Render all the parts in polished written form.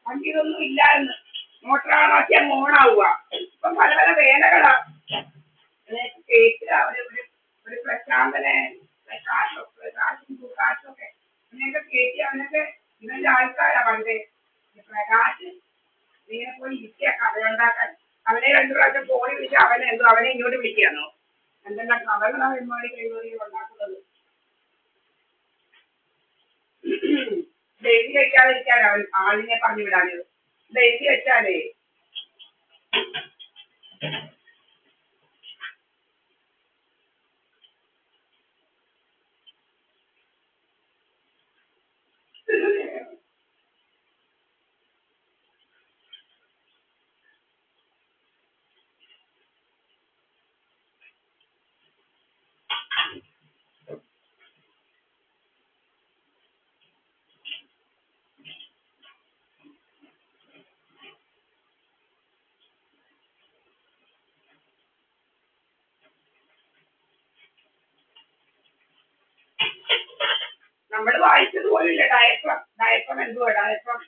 പണ്ട് ഇതൊന്നും ഇല്ലായിരുന്നു. മോട്ടറാണാക്കി അങ്ങ് ഓണാവുക. ഇപ്പം പല പല വേലകളാ. കേക്ക് ഒരു പ്രശാന്തനെ പ്രകാശൊക്കെ അങ്ങനെയൊക്കെ കേട്ടി അവനൊക്കെ ഇവന്റെ ആൾക്കാരാ പണ്ട്. പ്രകാശ് ഇങ്ങനെ പോയി ഇരിക്കുക കഥയുണ്ടാക്കാൻ. അവനെ രണ്ടു പ്രാവശ്യം ഫോണിൽ വിളിച്ച് അവനെ ഇങ്ങോട്ട് വിളിക്കുകയാണോ? എന്തെല്ലാം കഥകളാണ് ഒരുപാട് കഴിവുകളിൽ ഉണ്ടാക്കുന്നത്. എഴുതി വെക്കാതിരിക്കാൻ അവൻ ആളിനെ പറഞ്ഞു വിടാനത്. ഇത് എഴുതി വെച്ചാലേ നമ്മൾ വായിച്ചത് പോലില്ല. ഡയഫ്രം എന്തുവാ ഡയഫ്രം?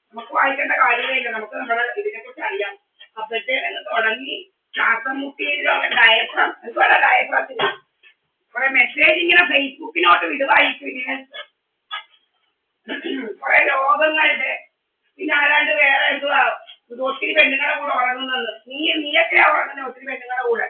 നമുക്ക് വായിക്കേണ്ട കാര്യമില്ല. നമുക്ക് നമ്മുടെ ഇതിനെ കുറിച്ച് അറിയാം. അപ്പോഴത്തേന് തുടങ്ങി ശ്വാസം മുട്ടിയിലോ ഡയഫ്രം എന്തുവാ ഡയഫ്രത്തിന് കുറെ മെസ്സേജ് ഇങ്ങനെ ഫേസ്ബുക്കിനോട്ട് വിടുവായിരിക്കും. ഇങ്ങനെ കുറെ രോഗങ്ങളുടെ പിന്നെ ആരാണ്ട് വേറെ എന്തുവാ ഒത്തിരി പെണ്ണുങ്ങളുടെ കൂടെ ഉറങ്ങുന്നത്. നീയൊക്കെയാ ഉറങ്ങുന്നത് ഒത്തിരി പെണ്ണുങ്ങളുടെ കൂടെ.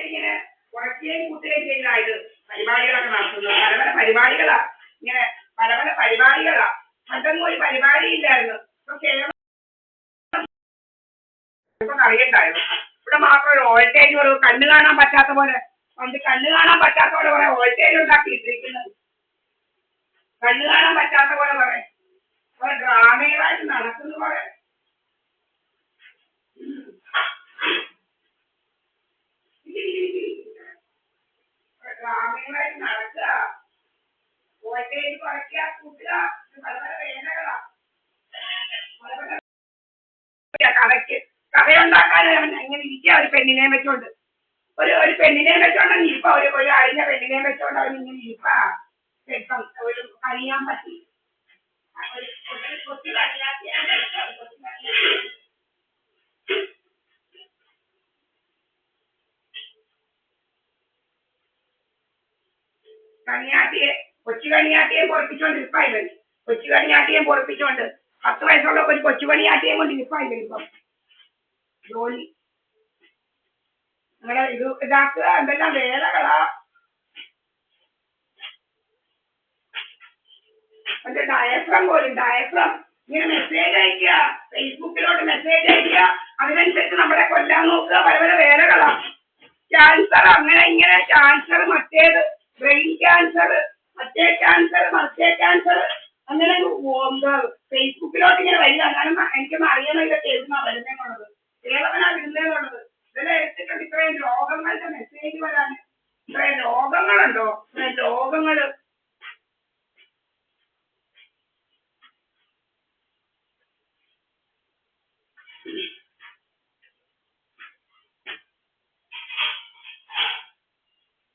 ഇങ്ങനെ കുറയ്ക്കുകയും കൂട്ടുകയും ചെയ്യുന്നതായിട്ട് പരിപാടികളൊക്കെ നടത്തുന്നത്. പല പല പരിപാടികളാ. ഇങ്ങനെ പല പല പരിപാടികളാ. പണ്ടൊന്നും ഒരു പരിപാടി ഇല്ലായിരുന്നു. ഇപ്പൊ കേരളം അറിയണ്ടായിരുന്നു. ഇവിടെ മാത്രം ഒരു വോൾട്ടേജ് ഒരു കണ്ണ് കാണാൻ പറ്റാത്ത പോലെ പണ്ട് കണ്ണ് കാണാൻ പറ്റാത്ത പോലെ കുറെ വോൾട്ടേജ് ഉണ്ടാക്കിയിട്ടിരിക്കുന്നത്. കണ്ണ് കാണാൻ പറ്റാത്ത പോലെ കുറെ ഡ്രാമകളായിട്ട് നടക്കുന്ന പോലെ ഡ്രാമകളായിട്ട് നടക്കുക. വോൾട്ടേജ് കുറയ്ക്കുക കൂട്ടുക. പല പല വേദനകളാ. പല പല കഥയുണ്ടാക്കാൻ എങ്ങനെ ഇരിക്കുക. ഒരു പെണ്ണിനെ വെച്ചോണ്ട് ഒരു പെണ്ണിനെ വെച്ചോണ്ട് ഇരിപ്പ ഒരു അഴിഞ്ഞ പെണ്ണിനെ വെച്ചോണ്ട് അവൻ ഇങ്ങനെ ഇരിപ്പ ഒരു കഴിയാൻ പറ്റി. കൊച്ചു കണിയാട്ടിയെ പൊറപ്പിച്ചോണ്ട് ഇരിപ്പായി. കൊച്ചു കണിയാട്ടിയെ പൊറപ്പിച്ചോണ്ട് 10 വയസ്സുള്ള ഒരു കൊച്ചു കണിയാട്ടിയെ കൊണ്ട് ഇരിപ്പായി ഇപ്പം ജോലി. അങ്ങനെ ഇത് ഇതാക്കുക. എന്തെല്ലാം വേലകളാ. മറ്റേ ഡയഫ്രം പോലും ഇങ്ങനെ മെസ്സേജ് അയക്കുക. ഫേസ്ബുക്കിലോട്ട് മെസ്സേജ് അയക്കുക. അതിനനുസരിച്ച് നമ്മളെ കൊല്ലാൻ നോക്കുക. പല പല വേലകളാ. ക്യാൻസർ അങ്ങനെ ഇങ്ങനെ ക്യാൻസർ മറ്റേത് ബ്രെയിൻ ക്യാൻസർ മറ്റേ ക്യാൻസർ അങ്ങനെ എന്താ ഫേസ്ബുക്കിലോട്ട് ഇങ്ങനെ വരിക. കാരണം എനിക്കൊന്നും അറിയണം ഇതൊക്കെ എഴുതുന്നാ വരുന്നേന്നുള്ളത്. ഏതവനാ വിടുന്നേന്നുള്ളത്. ഇതെല്ലാം എടുത്തിട്ടുണ്ട്. ഇത്രയും രോഗങ്ങളുടെ മെസ്സേജ് വരാൻ. ഇത്രയും രോഗങ്ങളുണ്ടോ? ഇത്രയും രോഗങ്ങള്.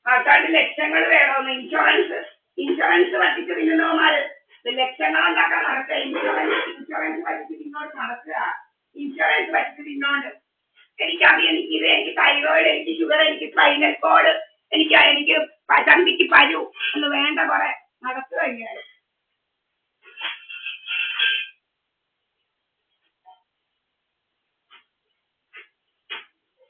ആൾക്കാർക്ക് ലക്ഷങ്ങൾ വേണമെന്ന് ഇൻഷുറൻസ് പറ്റിച്ച് തിന്നുന്നവന്മാര് ലക്ഷങ്ങൾ ഉണ്ടാക്കാൻ നടക്കുക. ഇൻഷുറൻസ് പറ്റിച്ച് തിന്നോണ്ട് നടക്കുക. ഇൻഷുറൻസ് പറ്റിച്ച് തിന്നോണ്ട് എനിക്ക് തൈറോയിഡ്, എനിക്ക് ഷുഗർ, എനിക്ക് സ്പൈനൽ കോഡ്, എനിക്ക് ചന്തിക്ക് പരു എന്ന് വേണ്ട കുറെ നടക്കുക. ഇങ്ങനെ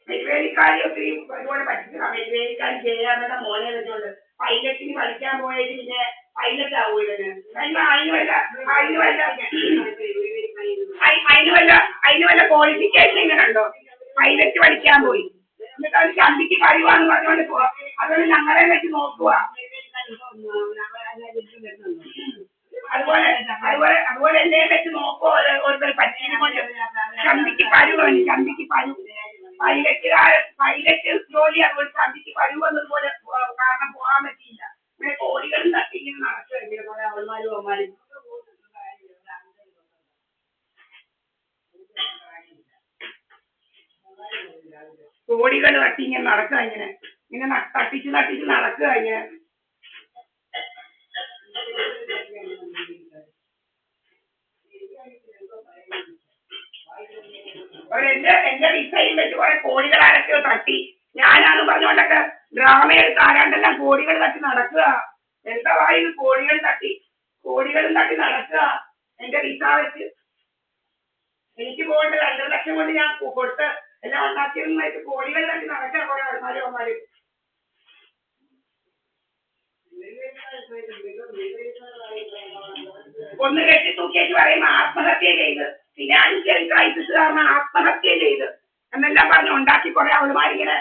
മെഴുവേലിക്കാരി ഒത്തിരി ഒരുപാട് പറ്റിച്ചതാണ്. മെഴുവേലിക്കാരി ചെയ്യാറുടെ മോനെ വെച്ചോണ്ട് പൈലറ്റിന് പഠിക്കാൻ പോയത് പിന്നെ പൈലറ്റ് ആവൂലെന്ന്. അതിന് വല്ല ക്വാളിഫിക്കേഷൻ എല്ലാം വെച്ച് നോക്കുക. അതുപോലെ അതുപോലെ അതുപോലെ എല്ലാം വെച്ച് നോക്കുക. ഓരോരുത്തർ പറ്റിയും കൊണ്ട് ചന്തിക്ക് പരുവാണ്. ചന്തിക്ക് പൈലറ്റ് ജോലി അതുപോലെ ചന്തിക്ക് പരുവ് എന്നതുപോലെ കാരണം പോകാൻ പറ്റിയില്ല. അങ്ങനെ കോടികളും തട്ടിങ്ങനെ നടക്കുകയല്ലേ കുറെ അവന്മാരും അവന്മാരും. കോടികൾ തട്ടി ഇങ്ങനെ നടക്കുക, ഇങ്ങനെ തട്ടിച്ച് നടക്കുക ഇങ്ങനെ. എന്റെ വിസയിൽ വെച്ച് കുറെ കോടികൾ ആരൊക്കെയോ തട്ടി. ഞാനാന്ന് പറഞ്ഞോണ്ടൊക്കെ ഡ്രാമ എടുത്ത് ആരാണ്ടെല്ലാം കോടികൾ തട്ടി നടക്കുക. എന്താ ഇത് കോടികളും തട്ടി നടക്കുക. എന്റെ വിസ വെച്ച് എനിക്ക് പോകേണ്ട 2 ലക്ഷം കൊണ്ട് ഞാൻ കൊടുത്ത് എല്ലാം ഉണ്ടാക്കിയിരുന്നായിട്ട് കോടികൾ തട്ടി നടക്കുക കുറെ അവന്മാര്. ഒന്ന് കെട്ടി തൂക്കിയിട്ട് പറയുമ്പോ ആത്മഹത്യ ചെയ്ത്, ഫിനാൻഷ്യൽ ക്രൈസിസ് കാരണം ആത്മഹത്യ ചെയ്ത് എന്നെല്ലാം പറഞ്ഞ് ഉണ്ടാക്കി കുറെ അവളുമാരിങ്ങനെ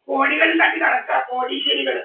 കോടികളും തട്ടി നടക്കുക, കോടീശ്വരികള്.